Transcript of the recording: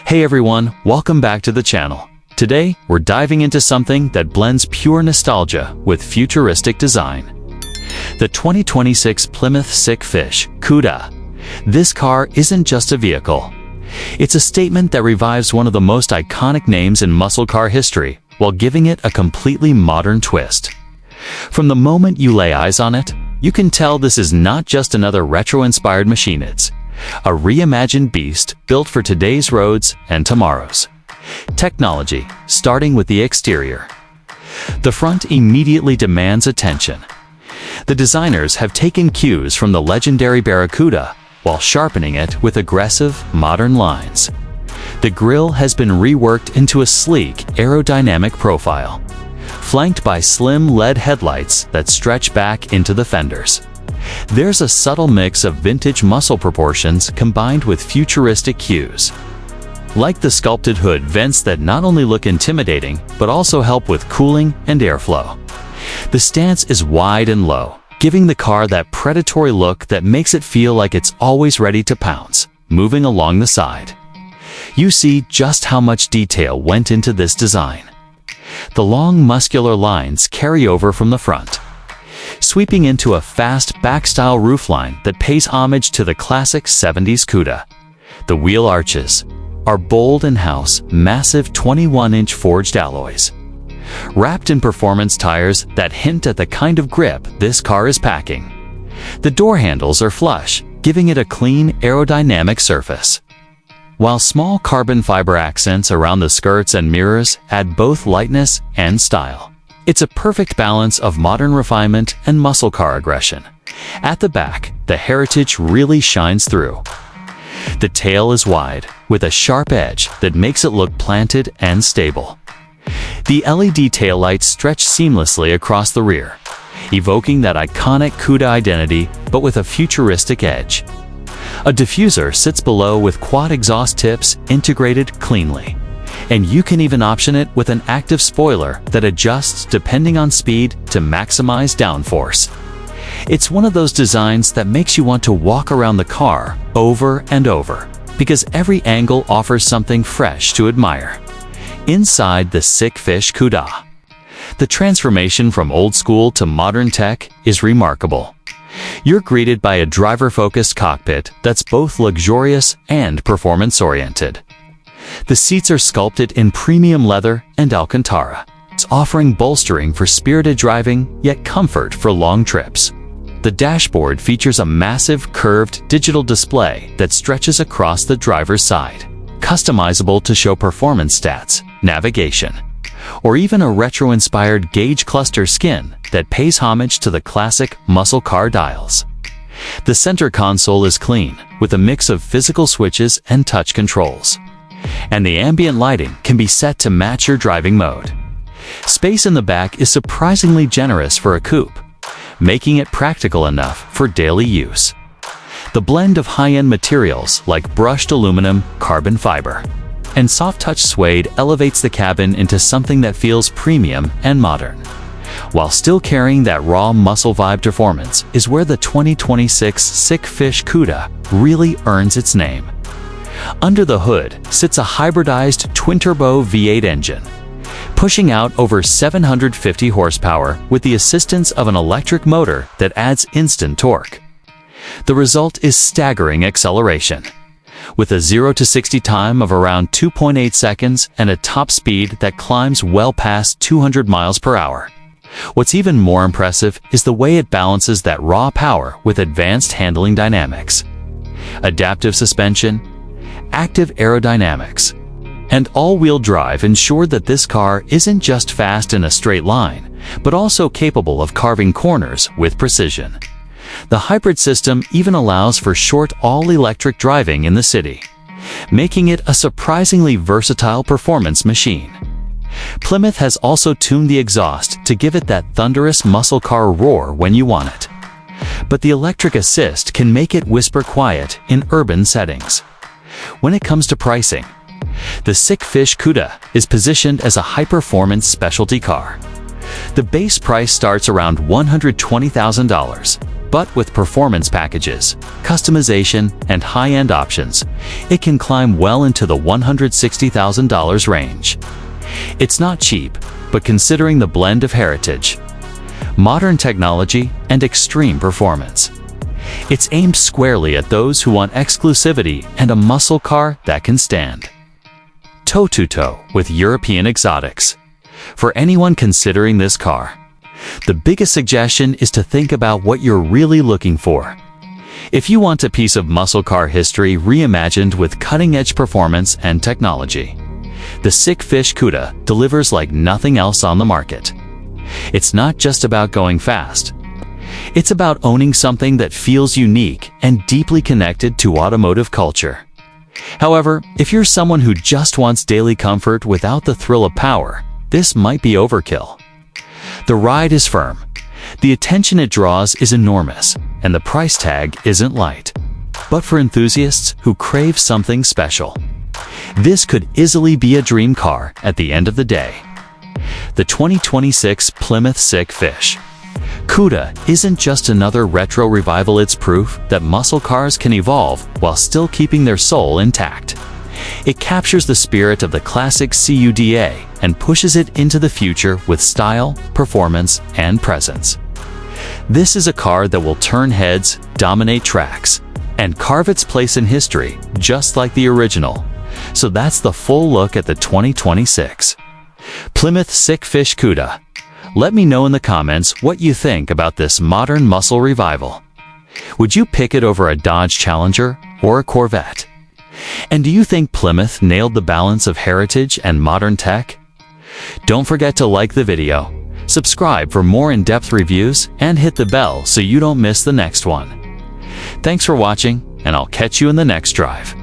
Hey everyone, welcome back to the channel. Today, we're diving into something that blends pure nostalgia with futuristic design. The 2026 Plymouth Sick Fish CUDA. This car isn't just a vehicle. It's a statement that revives one of the most iconic names in muscle car history while giving it a completely modern twist. From the moment you lay eyes on it, you can tell this is not just another retro-inspired machine. It's a reimagined beast built for today's roads and tomorrow's. Technology, starting with the exterior. The front immediately demands attention. The designers have taken cues from the legendary Barracuda while sharpening it with aggressive, modern lines. The grille has been reworked into a sleek, aerodynamic profile, flanked by slim LED headlights that stretch back into the fenders. There's a subtle mix of vintage muscle proportions combined with futuristic cues. Like the sculpted hood vents that not only look intimidating, but also help with cooling and airflow. The stance is wide and low, giving the car that predatory look that makes it feel like it's always ready to pounce, moving along the side. You see just how much detail went into this design. The long muscular lines carry over from the front, sweeping into a fast back-style roofline that pays homage to the classic 70s CUDA. The wheel arches are bold and house massive 21-inch forged alloys, wrapped in performance tires that hint at the kind of grip this car is packing. The door handles are flush, giving it a clean, aerodynamic surface, while small carbon fiber accents around the skirts and mirrors add both lightness and style. It's a perfect balance of modern refinement and muscle car aggression. At the back, the heritage really shines through. The tail is wide, with a sharp edge that makes it look planted and stable. The LED taillights stretch seamlessly across the rear, evoking that iconic CUDA identity, but with a futuristic edge. A diffuser sits below with quad exhaust tips integrated cleanly, and you can even option it with an active spoiler that adjusts depending on speed to maximize downforce. It's one of those designs that makes you want to walk around the car over and over, because every angle offers something fresh to admire. Inside the Sick Fish CUDA, the transformation from old school to modern tech is remarkable. You're greeted by a driver-focused cockpit that's both luxurious and performance-oriented. The seats are sculpted in premium leather and Alcantara. It's offering bolstering for spirited driving, yet comfort for long trips. The dashboard features a massive curved digital display that stretches across the driver's side, customizable to show performance stats, navigation, or even a retro-inspired gauge cluster skin that pays homage to the classic muscle car dials. The center console is clean, with a mix of physical switches and touch controls, and the ambient lighting can be set to match your driving mode. Space in the back is surprisingly generous for a coupe, making it practical enough for daily use. The blend of high-end materials like brushed aluminum, carbon fiber, and soft-touch suede elevates the cabin into something that feels premium and modern, while still carrying that raw muscle vibe. Performance is where the 2026 Sick Fish CUDA really earns its name. Under the hood sits a hybridized twin-turbo V8 engine, pushing out over 750 horsepower with the assistance of an electric motor that adds instant torque. The result is staggering acceleration, with a 0 to 60 time of around 2.8 seconds and a top speed that climbs well past 200 miles per hour. What's even more impressive is the way it balances that raw power with advanced handling dynamics, adaptive suspension, active aerodynamics, and all-wheel drive ensure that this car isn't just fast in a straight line, but also capable of carving corners with precision. The hybrid system even allows for short all-electric driving in the city, making it a surprisingly versatile performance machine. Plymouth has also tuned the exhaust to give it that thunderous muscle car roar when you want it, but the electric assist can make it whisper quiet in urban settings. When it comes to pricing, the Sick Fish CUDA is positioned as a high-performance specialty car. The base price starts around $120,000, But with performance packages, customization, and high-end options, it can climb well into the $160,000 range. It's not cheap, but considering the blend of heritage, modern technology, and extreme performance, it's aimed squarely at those who want exclusivity and a muscle car that can stand toe-to-toe with European exotics. For anyone considering this car, the biggest suggestion is to think about what you're really looking for. If you want a piece of muscle car history reimagined with cutting-edge performance and technology, the Sick Fish CUDA delivers like nothing else on the market. It's not just about going fast. It's about owning something that feels unique and deeply connected to automotive culture. However, if you're someone who just wants daily comfort without the thrill of power, this might be overkill. The ride is firm, the attention it draws is enormous, and the price tag isn't light. But for enthusiasts who crave something special, this could easily be a dream car at the end of the day. The 2026 Plymouth Sick Fish CUDA isn't just another retro revival, it's proof that muscle cars can evolve while still keeping their soul intact. It captures the spirit of the classic CUDA and pushes it into the future with style, performance, and presence. This is a car that will turn heads, dominate tracks, and carve its place in history just like the original. So that's the full look at the 2026 Plymouth Sick Fish CUDA. Let me know in the comments what you think about this modern muscle revival. Would you pick it over a Dodge Challenger or a Corvette? And do you think Plymouth nailed the balance of heritage and modern tech? Don't forget to like the video, subscribe for more in-depth reviews, and hit the bell so you don't miss the next one. Thanks for watching, and I'll catch you in the next drive.